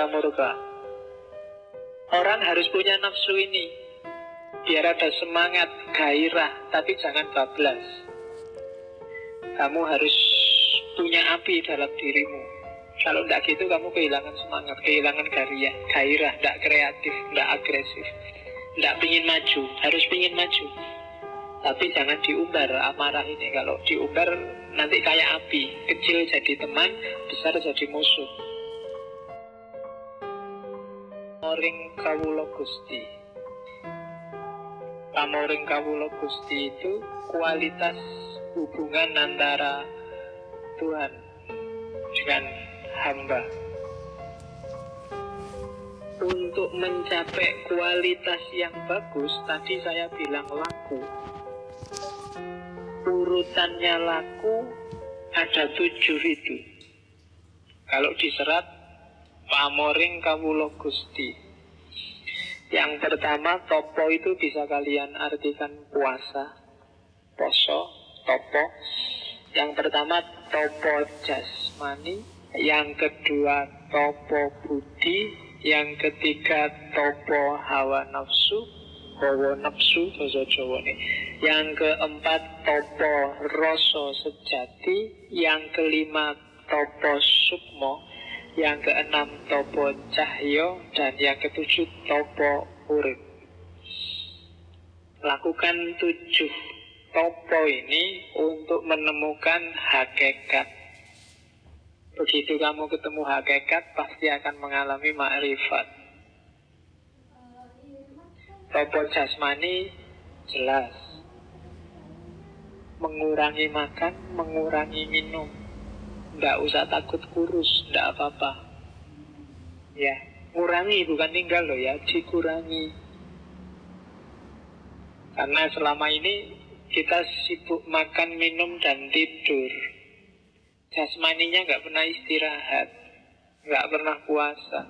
fata murka. Orang harus punya nafsu ini biar ada semangat, gairah, tapi jangan bablas. Kamu harus punya api dalam dirimu. Kalau tidak gitu kamu kehilangan semangat, kehilangan gairah, tidak kreatif, tidak agresif, tidak pingin maju. Harus pingin maju, tapi jangan diumbar amarah ini. Kalau diumbar nanti kayak api, kecil jadi teman, besar jadi musuh. Pamoring kawula Gusti. Pamoring kawula Gusti itu kualitas hubungan antara Tuhan dengan hamba. Untuk mencapai kualitas yang bagus, tadi saya bilang laku. Urutannya laku ada 7 itu. Kalau diserat, pamoring kawula Gusti. Yang pertama, topo itu bisa kalian artikan puasa, poso, topo. Yang pertama, topo jasmani. Yang kedua, topo budi. Yang ketiga, topo hawa nafsu, hawa nafsu bahasa Jawa nih. Yang keempat, topo rasa sejati. Yang kelima, topo sukmo. Yang keenam, topo cahyo. Dan yang ketujuh, topo urip. Lakukan 7 topo ini untuk menemukan hakikat. Begitu kamu ketemu hakikat, pasti akan mengalami makrifat. Topo jasmani jelas, mengurangi makan, mengurangi minum. Nggak usah takut kurus, nggak apa-apa. Ya, ngurangi bukan tinggal loh ya, dikurangi. Karena selama ini kita sibuk makan, minum, dan tidur. Jasmaninya nggak pernah istirahat, nggak pernah puasa.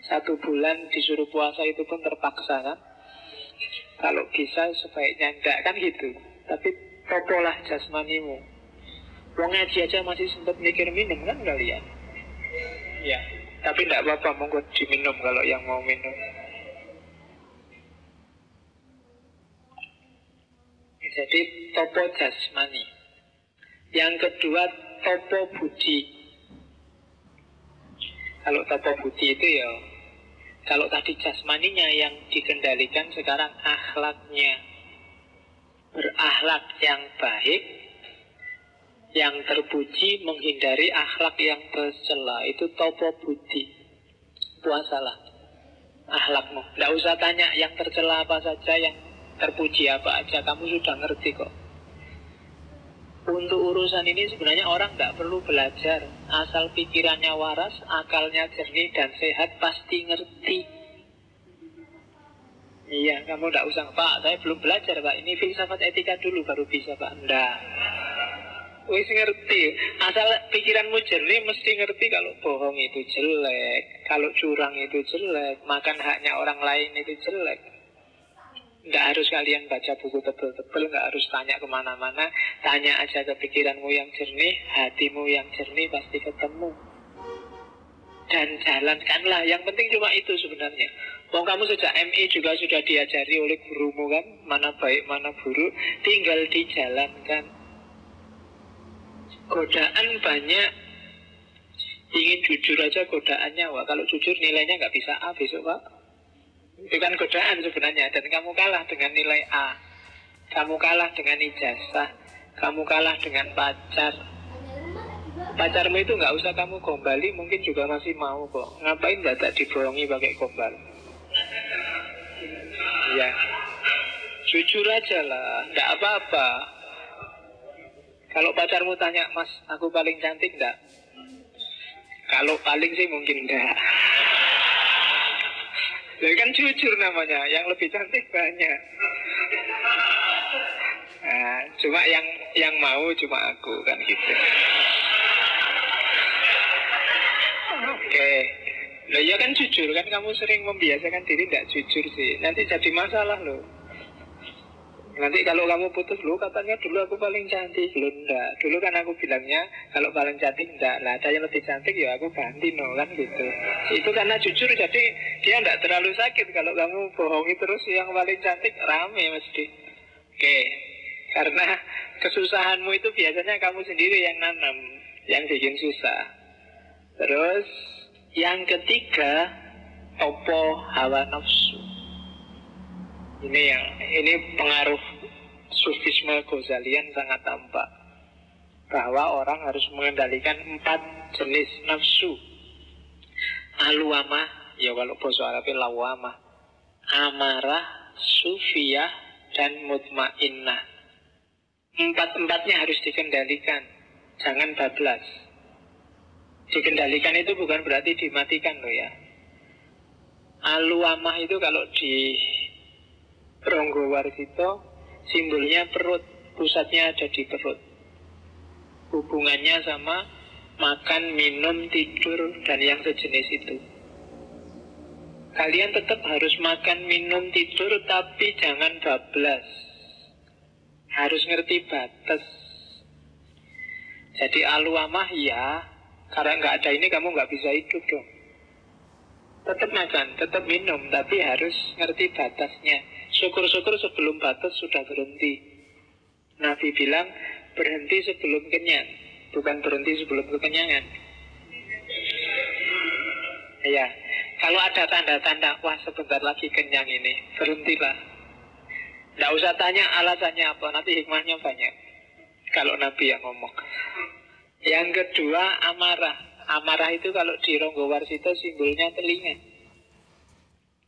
1 bulan disuruh puasa itu pun terpaksa kan. Kalau bisa sebaiknya enggak kan gitu. Tapi topolah jasmanimu. Wong ngaji aja masih sempat mikir minum kan kalian. Ya, tapi enggak apa-apa, monggo diminum kalau yang mau minum. Jadi topo jasmani. Yang kedua, topo budi. Kalau topo budi itu ya, kalau tadi jasmaninya yang dikendalikan, sekarang akhlaknya. Berakhlak yang baik, yang terpuji, menghindari akhlak yang tercela. Itu topo budi. Puasalah akhlakmu. Tidak usah tanya yang tercela apa saja, yang terpuji apa aja, kamu sudah ngerti kok. Untuk urusan ini sebenarnya orang nggak perlu belajar. Asal pikirannya waras, akalnya jernih dan sehat, pasti ngerti. Iya, kamu nggak usah, Pak, saya belum belajar, Pak. Ini filsafat etika dulu baru bisa, Pak. Nggak. Wis ngerti. Asal pikiranmu jernih, mesti ngerti kalau bohong itu jelek, kalau curang itu jelek, makan haknya orang lain itu jelek. Nggak harus kalian baca buku tebel-tebel, nggak harus tanya kemana-mana. Tanya aja ke pikiranmu yang jernih, hatimu yang jernih, pasti ketemu. Dan jalankanlah, yang penting cuma itu sebenarnya. Wong kamu sejak MI juga sudah diajari oleh gurumu kan, mana baik, mana buruk, tinggal dijalankan. Godaan banyak, ingin jujur aja godaannya. Wah, kalau jujur nilainya nggak bisa A besok, Pak. Itu kan godaan sebenarnya. Dan kamu kalah dengan nilai A, kamu kalah dengan ijazah, kamu kalah dengan pacar. Pacarmu itu nggak usah kamu gombali, mungkin juga masih mau kok. Ngapain tak dibohongi pakai gombal? Ya, jujur aja lah, nggak apa-apa. Kalau pacarmu tanya, Mas, aku paling cantik nggak? Kalau paling sih mungkin enggak. Jadi kan jujur namanya, yang lebih cantik banyak. Nah, cuma yang mau cuma aku kan gitu. Oke. Nah, ya kan jujur kan, kamu sering membiasakan diri tidak jujur sih. Nanti jadi masalah loh. Nanti kalau kamu putus, lu katanya dulu aku paling cantik. Lu enggak, dulu kan aku bilangnya kalau paling cantik enggak. Lah ada yang lebih cantik ya aku ganti, no, kan gitu. Itu karena jujur, jadi dia enggak terlalu sakit. Kalau kamu bohongi terus, yang paling cantik rame mesti. Oke, karena kesusahanmu itu biasanya kamu sendiri yang nanam, yang bikin susah. Terus yang ketiga, topo hawa nafsu. Ini pengaruh sufisme Ghazalian sangat tampak, bahwa orang harus mengendalikan 4 jenis nafsu. Alwamah, ya kalau bahasa Arabnya lawamah, amarah, sufiyah, dan mutmainnah. 4-4-nya harus dikendalikan, jangan bablas. Dikendalikan itu bukan berarti dimatikan loh ya. Alwamah itu kalau di Ronggowarsito simbolnya perut, pusatnya ada di perut. Hubungannya sama makan, minum, tidur, dan yang sejenis itu. Kalian tetap harus makan, minum, tidur, tapi jangan bablas. Harus ngerti batas. Jadi alwamah ya, karena nggak ada ini kamu nggak bisa hidup dong. Tetap makan, tetap minum, tapi harus ngerti batasnya. Syukur-syukur sebelum batas sudah berhenti. Nabi bilang berhenti sebelum kenyang, bukan berhenti sebelum kekenyangan. Ya, kalau ada tanda-tanda, wah sebentar lagi kenyang ini, berhentilah. Tidak usah tanya alasannya apa, nanti hikmahnya banyak. Kalau Nabi yang ngomong. Yang kedua, amarah. Amarah itu kalau di Ronggowarsito simbolnya telinga.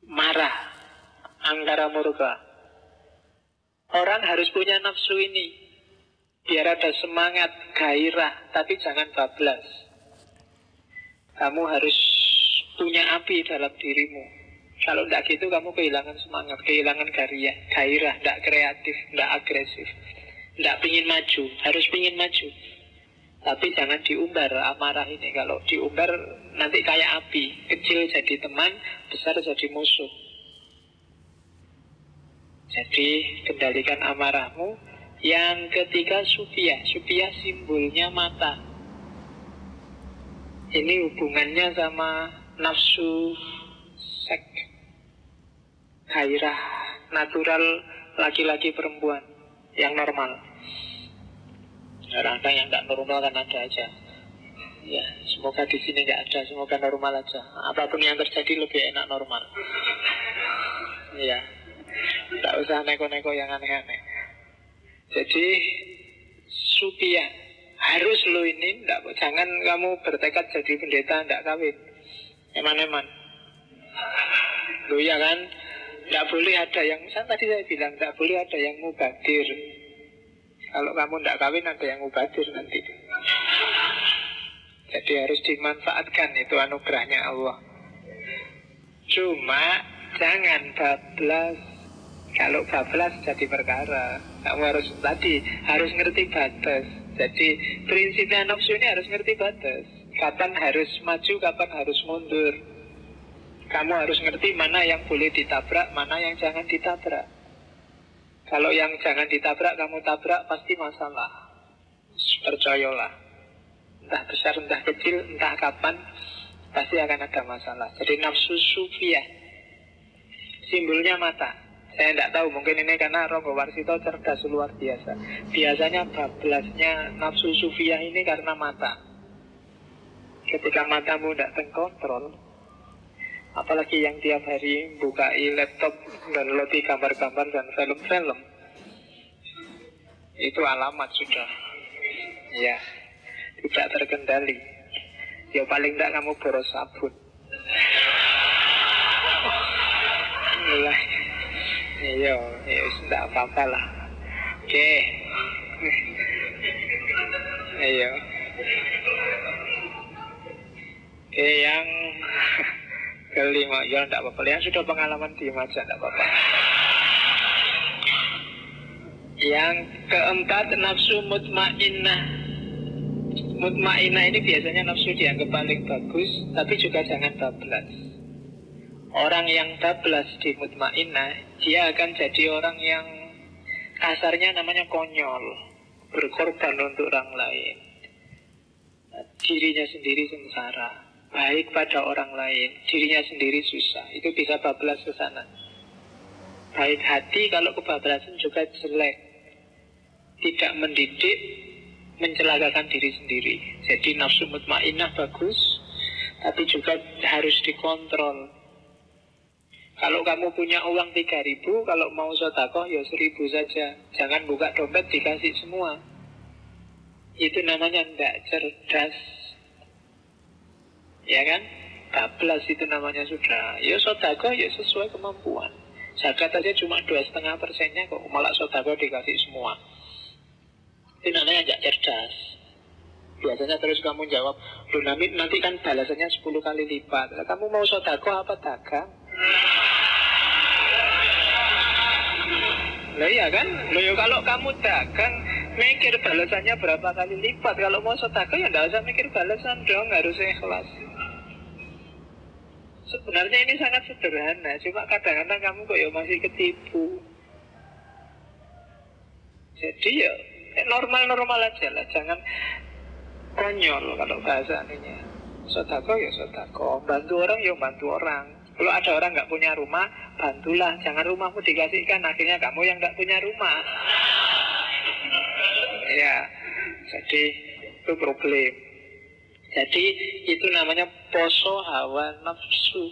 Marah, angkara murka. Orang harus punya nafsu ini, biar ada semangat, gairah, tapi jangan bablas. Kamu harus punya api dalam dirimu. Kalau tidak gitu kamu kehilangan semangat, kehilangan gairah, tidak kreatif, tidak agresif, tidak pingin maju. Harus pingin maju, tapi jangan diumbar amarah ini. Kalau diumbar nanti kayak api, kecil jadi teman, besar jadi musuh. Jadi kendalikan amarahmu. Yang ketiga sufiyah. Sufiyah simbolnya mata. Ini hubungannya sama nafsu seks, gairah natural laki-laki perempuan yang normal. Orang-orang yang tidak normal kan ada aja. Ya, semoga di sini nggak ada, semoga normal aja. Apapun yang terjadi lebih enak normal. Ya, tidak usah neko-neko yang aneh-aneh. Jadi sufiyah harus lo ini, jangan kamu bertekad jadi pendeta tidak kawin, eman-eman. Lo ya kan, tidak boleh ada yang, tadi saya bilang tidak boleh ada yang mubadir. Kalau kamu tidak kawin ada yang mubadir nanti. Jadi harus dimanfaatkan, itu anugerahnya Allah. Cuma jangan bablas. Kalau bablas jadi perkara. Kamu harus ngerti batas. Jadi prinsipnya nafsu ini harus ngerti batas. Kapan harus maju, kapan harus mundur. Kamu harus ngerti mana yang boleh ditabrak, mana yang jangan ditabrak. Kalau yang jangan ditabrak kamu tabrak, pasti masalah. Percayalah. Entah besar, entah kecil, entah kapan, pasti akan ada masalah. Jadi nafsu sufiyah, simbolnya mata. Saya tidak tahu, mungkin ini karena Ronggowarsito cerdas luar biasa. Biasanya bablasnya nafsu sufiyah ini karena mata. Ketika matamu tidak terkontrol, apalagi yang tiap hari bukai laptop dan loti gambar-gambar dan film-film, itu alamat sudah. Ya, tidak terkendali. Ya paling tidak kamu boros sabun. Mulai. Iya, tidak apa-apa lah. Oke. Iya. Oke, yang kelima, ya tidak apa-apa. Yang sudah pengalaman diem aja, tidak apa-apa. Yang keempat, nafsu mutmainnah. Mutmainnah ini biasanya nafsu dianggap paling bagus, tapi juga jangan bablas. Orang yang bablas di mutmainnah, dia akan jadi orang yang kasarnya namanya konyol, berkorban untuk orang lain. Dirinya sendiri sengsara, baik pada orang lain, dirinya sendiri susah. Itu bisa bablas ke sana. Baik hati kalau kebablasan juga jelek, tidak mendidik, mencelakakan diri sendiri. Jadi nafsu mutmainnah bagus, tapi juga harus dikontrol. Kalau kamu punya uang 3.000, kalau mau sedekah ya 1.000 saja. Jangan buka dompet dikasih semua. Itu namanya tidak cerdas. Ya kan? Bablas itu namanya sudah. Ya sedekah ya sesuai kemampuan. Zakat aja cuma 2,5%-nya kok, malah sedekah dikasih semua. Itu namanya tidak cerdas. Biasanya terus kamu jawab, loh nanti kan balasannya 10 kali lipat. Kamu mau sedekah apa dagang? Loh iya kan? Loh ya kalau kamu dagang mikir balasannya berapa kali lipat. Kalau mau sedekah ya tidak usah mikir balasan dong, harus ikhlas. Sebenarnya ini sangat sederhana, cuma kadang-kadang kamu kok ya masih ketipu. Jadi ya normal-normal aja lah, jangan konyol kalau bahasa ininya. Sedekah ya sedekah, bantu orang ya bantu orang. Kalau ada orang nggak punya rumah, bantulah. Jangan rumahmu dikasihkan, akhirnya kamu yang nggak punya rumah. Ya, jadi itu problem. Jadi itu namanya poso hawa nafsu.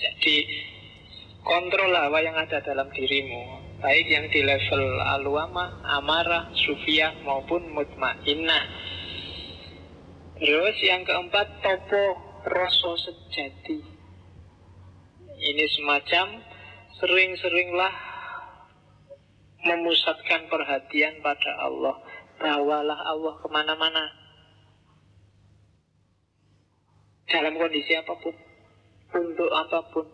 Jadi kontrol hawa yang ada dalam dirimu, baik yang di level alwamah, amarah, sufiyah maupun mutmainnah. Terus yang keempat, topo rasa sejati. Ini semacam sering-seringlah memusatkan perhatian pada Allah. Bawalah Allah kemana-mana, dalam kondisi apapun, untuk apapun.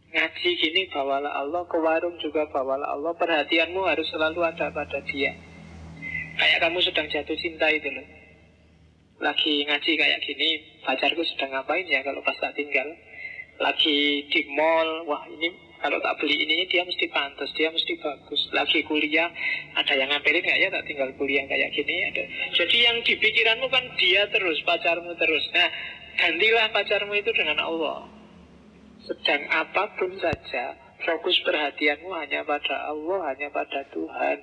Ngaji gini bawalah Allah, ke warung juga bawalah Allah. Perhatianmu harus selalu ada pada dia. Kayak kamu sedang jatuh cinta itu loh. Lagi ngaji kayak gini, pacarku sedang ngapain ya kalau pas tak tinggal. Lagi di mall, wah ini kalau tak beli ini dia mesti pantas, dia mesti bagus. Lagi kuliah, ada yang ngambilin nggak ya tak tinggal kuliah kayak gini. Ada. Jadi yang di pikiranmu kan dia terus, pacarmu terus. Nah, gantilah pacarmu itu dengan Allah. Sedang apapun saja, fokus perhatianmu hanya pada Allah, hanya pada Tuhan.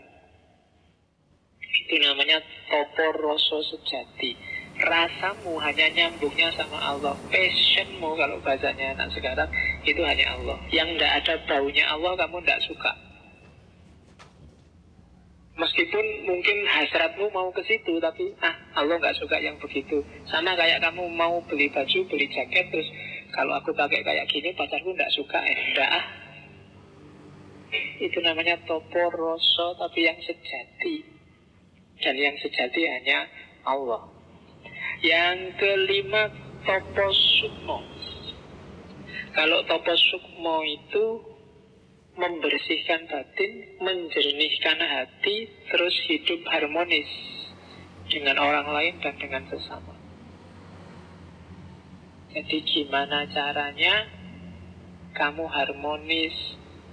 Itu namanya topo rasa sejati. Rasamu hanya nyambungnya sama Allah. Passionmu kalau bahasanya anak sekarang itu hanya Allah. Yang tidak ada baunya Allah kamu tidak suka. Meskipun mungkin hasratmu mau ke situ, tapi Allah nggak suka yang begitu. Sama kayak kamu mau beli baju, beli jaket, terus kalau aku pakai kayak gini pacarku nggak suka, enggak. Itu namanya topo rasa, tapi yang sejati. Dan yang sejati hanya Allah. Yang kelima, topo sukmo. Kalau topo sukmo itu membersihkan batin, menjernihkan hati, terus hidup harmonis dengan orang lain dan dengan sesama. Jadi gimana caranya kamu harmonis,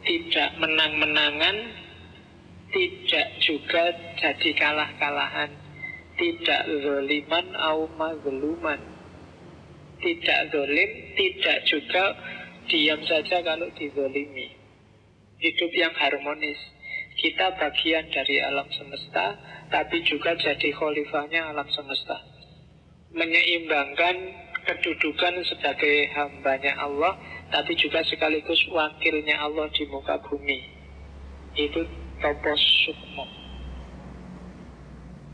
tidak menang-menangan, tidak juga jadi kalah-kalahan, tidak zoliman au mazluman, tidak zolim, tidak juga diam saja kalau dizolimi. Hidup yang harmonis. Kita bagian dari alam semesta, tapi juga jadi khalifahnya alam semesta. Menyeimbangkan kedudukan sebagai hambanya Allah, tapi juga sekaligus wakilnya Allah di muka bumi. Itu topo sukmo.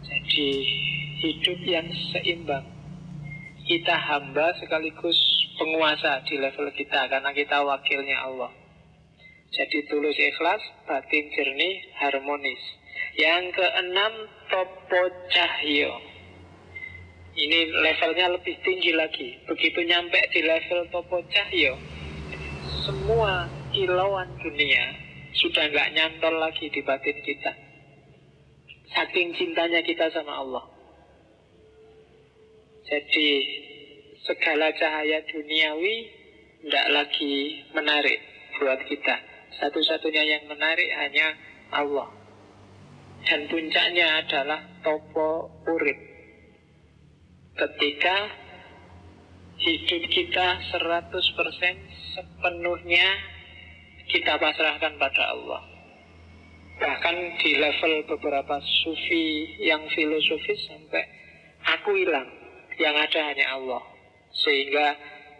Jadi hidup yang seimbang. Kita hamba sekaligus penguasa di level kita, karena kita wakilnya Allah. Jadi tulus ikhlas, batin jernih, harmonis. Yang keenam, topo cahyo. Ini levelnya lebih tinggi lagi. Begitu nyampe di level topo cahyo, semua kilauan dunia sudah nggak nyantol lagi di batin kita. Saking cintanya kita sama Allah. Jadi segala cahaya duniawi tidak lagi menarik buat kita. Satu-satunya yang menarik hanya Allah. Dan puncaknya adalah topo urip. Ketika hidup kita 100% sepenuhnya kita pasrahkan pada Allah. Bahkan di level beberapa sufi yang filosofis sampai aku hilang, yang ada hanya Allah. Sehingga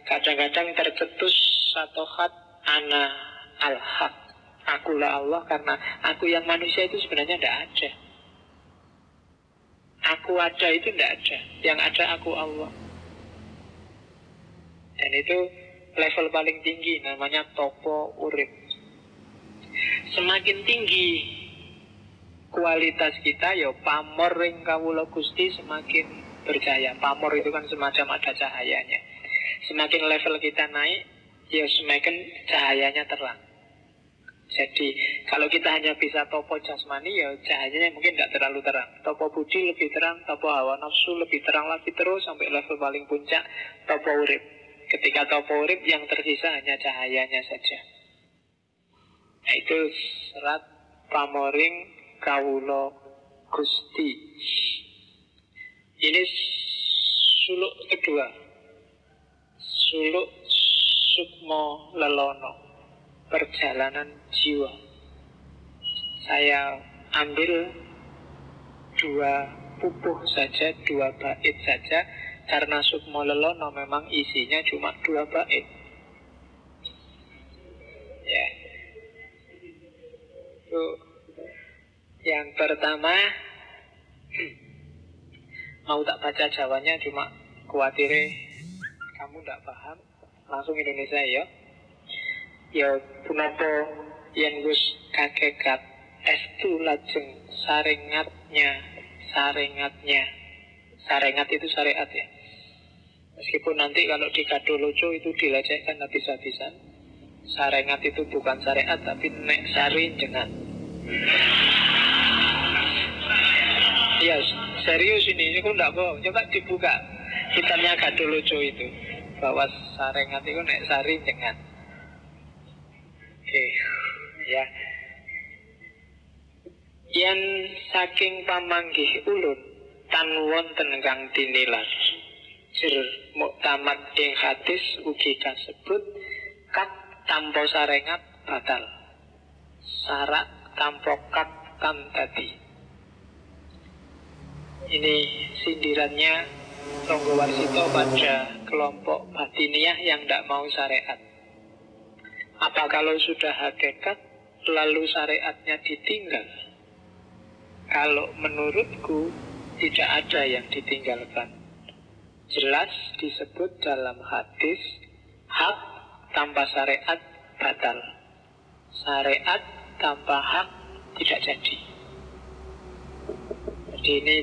kadang-kadang tercetus satu khat ana al-haq, akulah Allah, karena aku yang manusia itu sebenarnya tidak ada. Aku ada itu tidak ada, yang ada aku Allah. Dan itu level paling tinggi, namanya topo urip. Semakin tinggi kualitas kita, ya pamor ring kawula Gusti semakin bercahaya. Pamor itu kan semacam ada cahayanya. Semakin level kita naik, ya semakin cahayanya terang. Jadi kalau kita hanya bisa topo jasmani, ya cahayanya mungkin tidak terlalu terang. Topo budi lebih terang, topo hawa nafsu lebih terang lagi, terus sampai level paling puncak topo urip. Ketika topo urip, yang tersisa hanya cahayanya saja. Nah, itu serat pamoring kawula Gusti. Ini suluk kedua, suluk sukmo lelono, perjalanan jiwa. Saya ambil 2 pupuh saja, 2 bait saja, karena sukmo lelono memang isinya cuma 2 bait. Ya. Itu yang pertama. Mau tak baca Jawanya, cuma khawatir kamu tidak paham. Langsung Indonesia ya. Ya punapa yen wis kakekat estu lajeng sarengat itu syariat ya. Meskipun nanti kalau di Kadoloco itu dilecehkan habis-habisan. Sarengat itu bukan syariat, tapi nek sari jengat. Ya serius ini kok enggak bohong. Coba dibuka kitabnya Kadoloco itu, bahwa sarengat itu nek sari jengat. Oke, ya. Yen saking pamanggih ulun tan wonten kang tinilas jir muktamad ing hadis ugi kasebut kat tanpa sarengat batal, sarak tanpa kat kan tadi. Ini sindirannya Ronggo Warsito pada kelompok batiniah yang tidak mau syariat. Apa kalau sudah hakikat lalu syariatnya ditinggal? Kalau menurutku tidak ada yang ditinggalkan. Jelas disebut dalam hadis, hak tanpa syariat batal, syariat tanpa hak tidak jadi. Jadi ini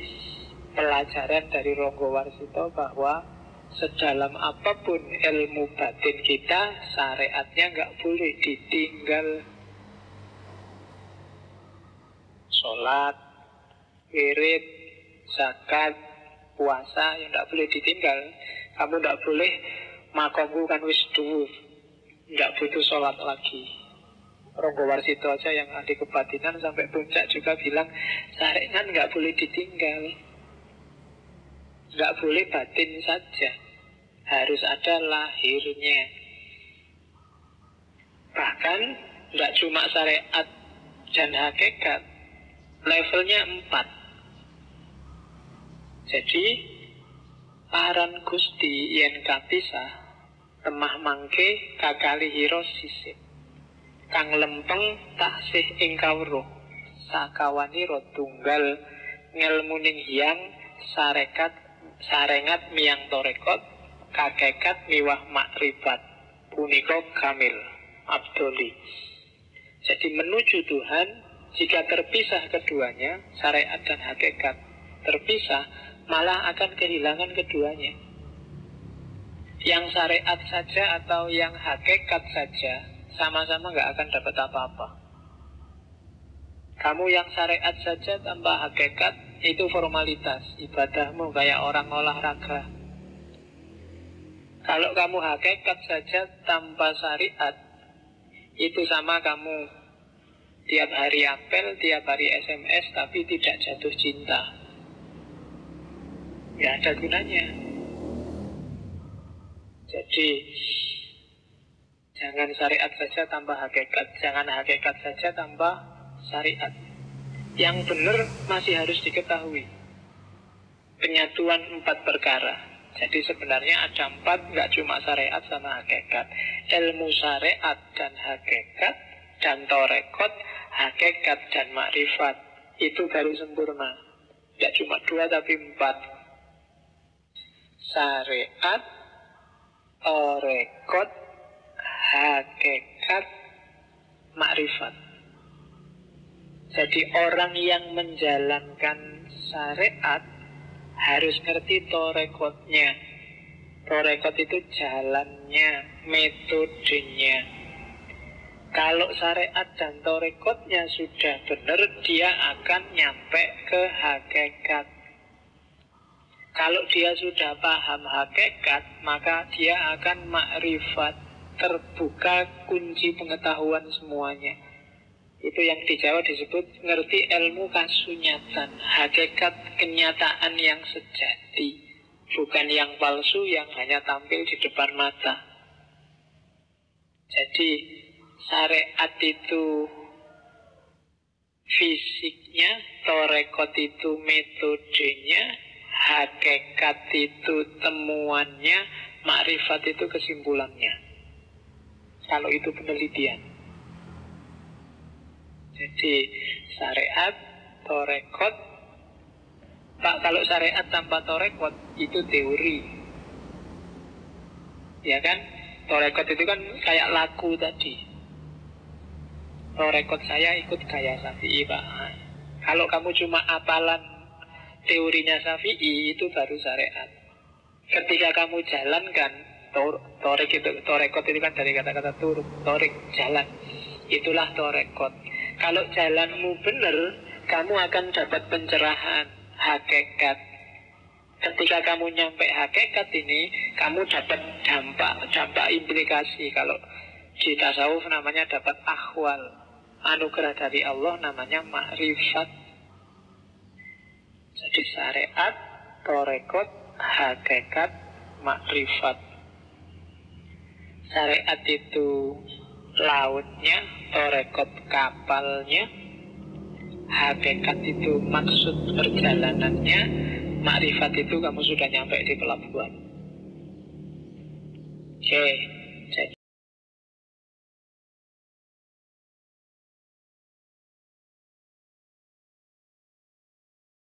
pelajaran dari Ronggo Warsito bahwa sedalam apapun ilmu batin kita, syariatnya nggak boleh ditinggal. Sholat, wirid, zakat, puasa yang nggak boleh ditinggal. Kamu nggak boleh makomku kan wis dhuwur, nggak butuh sholat lagi. Ronggo Warsito aja yang ahli kebatinan sampai puncak juga bilang syariat nggak boleh ditinggal. Nggak boleh batin saja, harus ada lahirnya. Bahkan nggak cuma syariat dan hakikat, levelnya 4. Jadi aran Gusti yen kapisah temah mangke kakali hiro sisik kang lempeng taksih ing kawruh sakawanira tunggal ngelmuning hiyang sarengat miyang torekot kakekat miwah makribat punika kamil abdoli. Jadi menuju Tuhan, jika terpisah keduanya, syariat dan hakikat terpisah, malah akan kehilangan keduanya. Yang syariat saja atau yang hakikat saja sama-sama nggak akan dapat apa-apa. Kamu yang syariat saja tanpa hakikat itu formalitas, ibadahmu kayak orang olahraga. Kalau kamu hakikat saja tanpa syariat, Itu sama kamu tiap hari apel, tiap hari SMS, tapi tidak jatuh cinta. Ya ada gunanya. Jadi jangan syariat saja tanpa hakikat, jangan hakikat saja tanpa syariat. Yang benar masih harus diketahui. Penyatuan 4 perkara. Jadi sebenarnya ada 4, nggak cuma syariat sama hakikat. Ilmu syariat dan hakikat, dan torekot, hakikat dan makrifat. Itu baru sempurna. Nggak cuma 2 tapi 4. Syariat, torekot, hakikat, makrifat. Jadi orang yang menjalankan syariat harus ngerti torekotnya. Torekot itu jalannya, metodenya. Kalau syariat dan torekotnya sudah benar, dia akan nyampe ke hakikat. Kalau dia sudah paham hakikat, maka dia akan makrifat, terbuka kunci pengetahuan semuanya. Itu yang di Jawa disebut ngerti ilmu kasunyatan, hakikat kenyataan yang sejati, bukan yang palsu yang hanya tampil di depan mata. Jadi syariat itu fisiknya, torekot itu metodenya, hakikat itu temuannya, makrifat itu kesimpulannya. Kalau itu penelitian. Jadi syariat, torekot. Pak, kalau syariat tanpa torekot itu teori, ya kan? Torekot itu kan kayak laku tadi. Torekot saya ikut gaya Syafi'i, Pak. Kalau kamu cuma apalan teorinya Syafi'i, itu baru syariat. Ketika kamu jalankan torekot itu kan dari kata-kata turuk, torik, jalan. Itulah torekot. Kalau jalanmu benar, kamu akan dapat pencerahan, hakikat. Ketika kamu nyampe hakikat ini, kamu dapat dampak implikasi. Kalau di tasawuf namanya dapat akhwal, anugerah dari Allah namanya makrifat. Jadi syariat, torekot, hakikat, makrifat. Syariat itu lautnya, torekot kapalnya, hakikat itu maksud perjalanannya, makrifat itu kamu sudah nyampe di pelabuhan. Oke.